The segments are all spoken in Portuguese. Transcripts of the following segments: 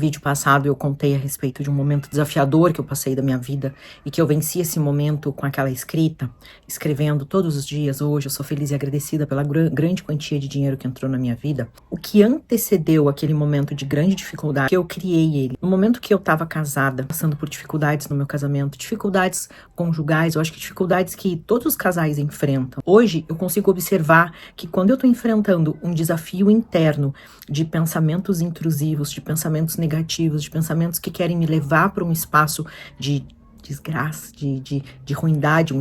No vídeo passado eu contei a respeito de um momento desafiador que eu passei da minha vida e que eu venci esse momento com aquela escrita, escrevendo todos os dias. Hoje eu sou feliz e agradecida pela grande quantia de dinheiro que entrou na minha vida. O que antecedeu aquele momento de grande dificuldade, que eu criei ele. No momento que eu estava casada, passando por dificuldades no meu casamento, dificuldades conjugais, eu acho que dificuldades que todos os casais enfrentam. Hoje eu consigo observar que quando eu estou enfrentando um desafio interno de pensamentos intrusivos, de pensamentos negativos, de pensamentos que querem me levar para um espaço de desgraça, de ruindade,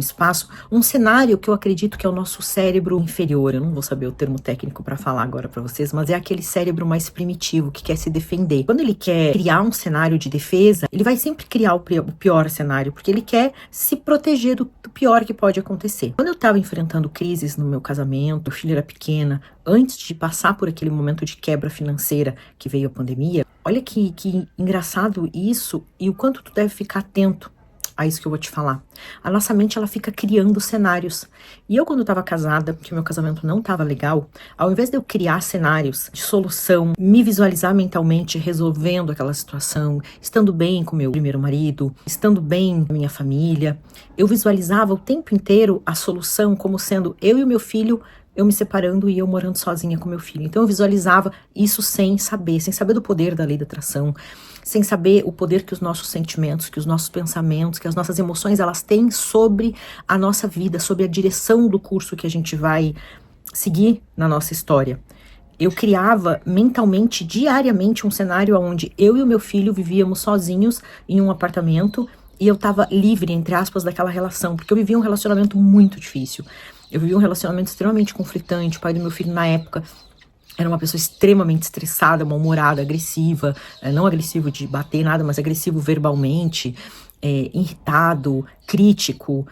um cenário que eu acredito que é o nosso cérebro inferior. Eu não vou saber o termo técnico para falar agora para vocês, mas é aquele cérebro mais primitivo que quer se defender. Quando ele quer criar um cenário de defesa, ele vai sempre criar o pior cenário, porque ele quer se proteger do pior que pode acontecer. Quando eu estava enfrentando crises no meu casamento, meu filho era pequena, antes de passar por aquele momento de quebra financeira que veio a pandemia, olha que engraçado isso e o quanto tu deve ficar atento a isso que eu vou te falar. A nossa mente, ela fica criando cenários. E eu, quando estava casada, porque meu casamento não estava legal, ao invés de eu criar cenários de solução, me visualizar mentalmente resolvendo aquela situação, estando bem com meu primeiro marido, estando bem com a minha família, eu visualizava o tempo inteiro a solução como sendo eu e o meu filho, eu me separando e eu morando sozinha com meu filho. Então eu visualizava isso sem saber do poder da lei da atração, sem saber o poder que os nossos sentimentos, que os nossos pensamentos, que as nossas emoções, elas têm sobre a nossa vida, sobre a direção do curso que a gente vai seguir na nossa história. Eu criava mentalmente, diariamente, um cenário onde eu e o meu filho vivíamos sozinhos em um apartamento e eu estava livre, entre aspas, daquela relação, porque eu vivia um relacionamento muito difícil. Eu vivi um relacionamento extremamente conflitante. O pai do meu filho, na época, era uma pessoa extremamente estressada, mal-humorada, agressiva, não agressivo de bater nada, mas agressivo verbalmente, irritado, crítico.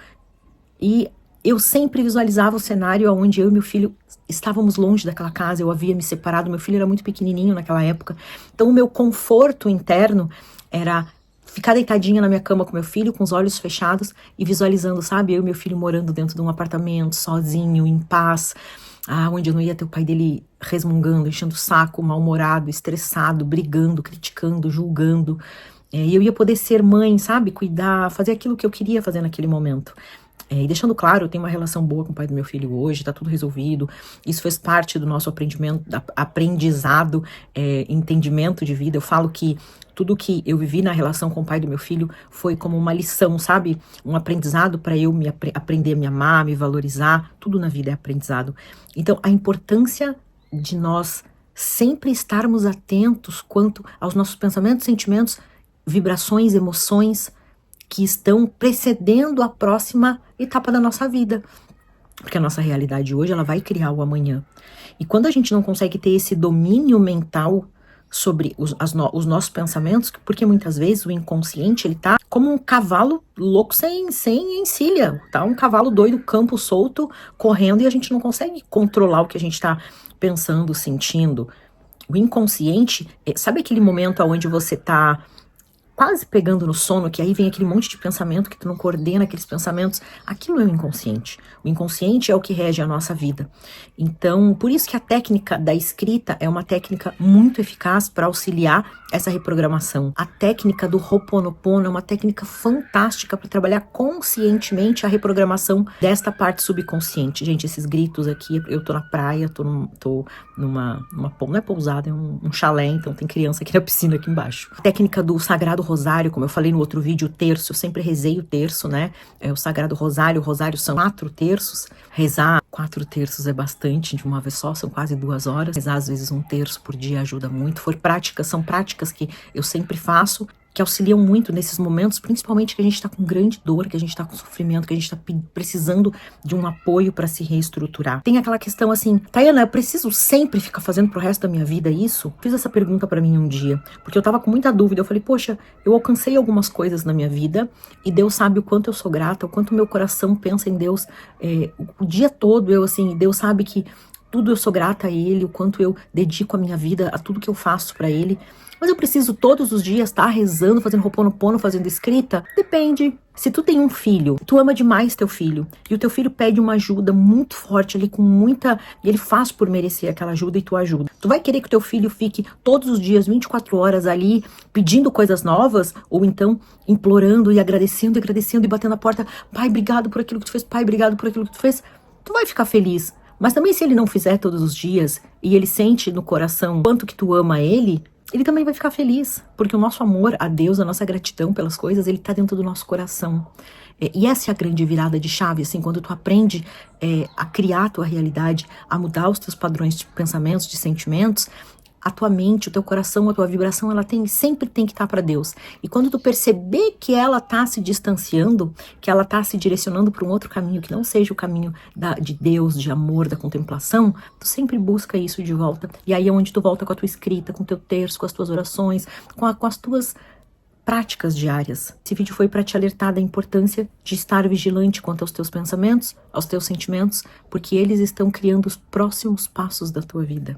E eu sempre visualizava o cenário onde eu e meu filho estávamos longe daquela casa, eu havia me separado, meu filho era muito pequenininho naquela época. Então o meu conforto interno era ficar deitadinha na minha cama com meu filho, com os olhos fechados e visualizando, sabe, eu e meu filho morando dentro de um apartamento, sozinho, em paz, onde eu não ia ter o pai dele resmungando, enchendo o saco, mal-humorado, estressado, brigando, criticando, julgando. E eu ia poder ser mãe, sabe, cuidar, fazer aquilo que eu queria fazer naquele momento. E deixando claro, eu tenho uma relação boa com o pai do meu filho hoje, tá tudo resolvido. Isso fez parte do nosso aprendizado, entendimento de vida. Eu falo que tudo que eu vivi na relação com o pai do meu filho foi como uma lição, sabe? Um aprendizado para eu aprender a me amar, me valorizar. Tudo na vida é aprendizado. Então, a importância de nós sempre estarmos atentos quanto aos nossos pensamentos, sentimentos, vibrações, emoções que estão precedendo a próxima etapa da nossa vida. Porque a nossa realidade hoje, ela vai criar o amanhã. E quando a gente não consegue ter esse domínio mental sobre os nossos pensamentos, porque muitas vezes o inconsciente, ele tá como um cavalo louco sem encilha, tá? Um cavalo doido, campo solto, correndo, e a gente não consegue controlar o que a gente tá pensando, sentindo. O inconsciente, sabe aquele momento onde você tá quase pegando no sono, que aí vem aquele monte de pensamento que tu não coordena aqueles pensamentos? Aquilo é o inconsciente. O inconsciente é o que rege a nossa vida. Então, por isso que a técnica da escrita é uma técnica muito eficaz para auxiliar essa reprogramação. A técnica do Ho'oponopono é uma técnica fantástica para trabalhar conscientemente a reprogramação desta parte subconsciente. Gente, esses gritos aqui, eu tô na praia, tô numa não é pousada, é um chalé, então tem criança aqui na piscina aqui embaixo. A técnica do Sagrado Rosário, como eu falei no outro vídeo, o terço, eu sempre rezei o terço, né? O Sagrado Rosário, o Rosário são 4 terços. Rezar 4 terços é bastante de uma vez só, são quase 2 horas. Rezar às vezes 1 terço por dia ajuda muito. São práticas que eu sempre faço, que auxiliam muito nesses momentos, principalmente que a gente está com grande dor, que a gente está com sofrimento, que a gente está precisando de um apoio para se reestruturar. Tem aquela questão assim, Tayana, eu preciso sempre ficar fazendo pro resto da minha vida isso? Fiz essa pergunta para mim um dia, porque eu tava com muita dúvida. Eu falei, poxa, eu alcancei algumas coisas na minha vida e Deus sabe o quanto eu sou grata, o quanto meu coração pensa em Deus o dia todo. Deus sabe que tudo eu sou grata a Ele, o quanto eu dedico a minha vida a tudo que eu faço para Ele. Mas eu preciso todos os dias estar rezando, fazendo Ho'oponopono, fazendo escrita? Depende. Se tu tem um filho, tu ama demais teu filho, e o teu filho pede uma ajuda muito forte ali, com muita... e ele faz por merecer aquela ajuda e tu ajuda. Tu vai querer que o teu filho fique todos os dias, 24 horas ali, pedindo coisas novas? Ou então implorando e agradecendo e batendo a porta: pai, obrigado por aquilo que tu fez, pai, obrigado por aquilo que tu fez? Tu vai ficar feliz. Mas também, se ele não fizer todos os dias, e ele sente no coração quanto que tu ama ele também vai ficar feliz, porque o nosso amor a Deus, a nossa gratidão pelas coisas, ele tá dentro do nosso coração. E essa é a grande virada de chave, assim, quando tu aprende a criar a tua realidade, a mudar os teus padrões de pensamentos, de sentimentos, a tua mente, o teu coração, a tua vibração, ela sempre tem que estar para Deus. E quando tu perceber que ela tá se distanciando, que ela tá se direcionando para um outro caminho, que não seja o caminho de Deus, de amor, da contemplação, tu sempre busca isso de volta. E aí é onde tu volta com a tua escrita, com o teu terço, com as tuas orações, com as tuas práticas diárias. Esse vídeo foi para te alertar da importância de estar vigilante quanto aos teus pensamentos, aos teus sentimentos, porque eles estão criando os próximos passos da tua vida.